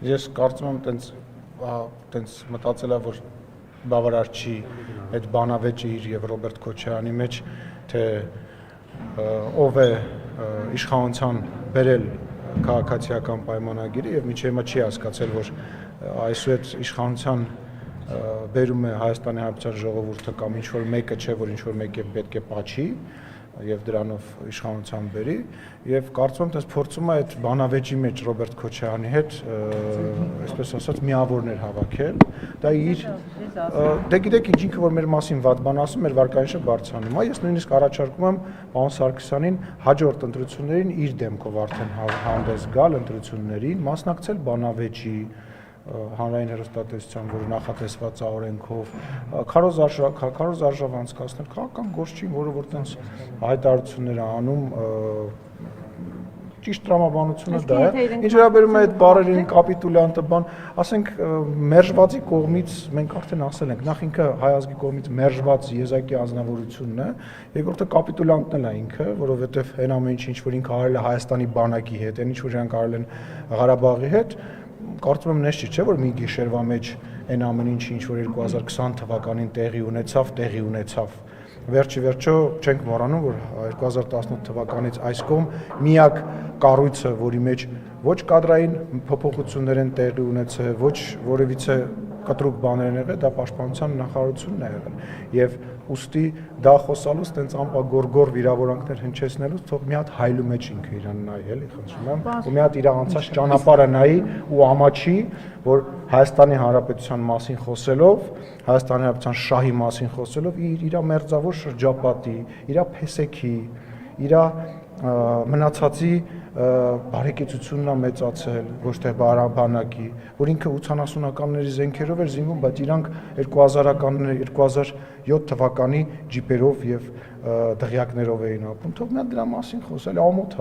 Ես կարծում եմ տենց մտածելա, որ բավարար չի այդ բանավեճը իր եւ Ռոբերտ Քոչարյանի մեջ, թե ով է իշխանության բերել քաղաքացիական պայմանագիրը եւ մինչեւ հիմա չի հասկացել, որ այսուհետ իշխանության բերում է Հայաստանի Հանրապետության ժողովուրդը կամ ինչ-որ մեկը չէ, որ ինչ-որ մեկը պետք է պատժի եւ դրանով իշխանության բերի եւ կարծում եմ, թե փորձում է այդ բանավեճի մեջ Ռոբերտ Քոչարյանի հետ, այսպես ասած, միավորներ հավաքել, դա իր դե գիտեք ինչ ինքը որ մեր մասին վատ բան ասում, մեր վարկանիշը բարձրանում է, ես նույնիսկ առաջարկում եմ պարոն Սարգսյանին հաջորդ ընտրություններին իր դեմքով արդեն հանդես գալ ընտրություններին, մասնակցել բանավեճի հանրային հեռուստատեսության, որը նախատեսված է օրենքով, քարոզ արժավ անցկացնել, քաղաքական գործ չի, որը որ տենց հայտարարություններ է անում, ճիշտ տրամաբանությունը դա է, ինչ վերաբերում է այդ բառերին կապիտուլյանտը բան, ասենք մերժվածի կողմից մենք արդեն ասել ենք, նախ ինքը հայ ազգի կողմից մերժված եզակի անձնավորությունն է, երկրորդը կապիտուլյանտն է ինքը, որովհետև այն ամեն ինչ որ ինքը արել է Հայաստանի բանակի հետ, այն ինչ որ իրանք արել են Ղարաբաղի հետ, կարծում եմ նես չի, չէ՞ որ մի գիշերվա մեջ այն ամեն ինչ որ 2020 թվականին տեղի ունեցավ վերջիվերջո չենք մոռանում, որ 2018 թվականից այս կողմ միակ կառույցը, որի մեջ ոչ կադրային փոփոխություններ են տեղի ունեցել, ոչ որևիցե կտրուկ բաներ են եղել, դա պաշտպանության նախարարությունն է եղել եւ ուստի դա խոսալուց տենց ամպագորգոր վիրավորանքներ հնչեցնելուց թող մի հատ հայլու մեջ ինքը իրան նայի, էլի խնդրում եմ, ու մի հատ իր անցած ճանապարհը նայի ու ամաչի, որ Հայաստանի Հանրապետության մասին խոսելով, Հայաստանի Հանրապետության շահի մասին խոսելով իր մերձավոր շրջապատի, իր փեսեքի, իր մնացածի բարեկեցությունն է մեծացել, ոչ թե բանակի, որ ինքը 80-ականների զենքերով էր զինվում, բայց իրանք 2007 թվականի ջիպերով եւ դղյակներով էին ապրում, թող նա դրա մասին խոսել, ամոթ է։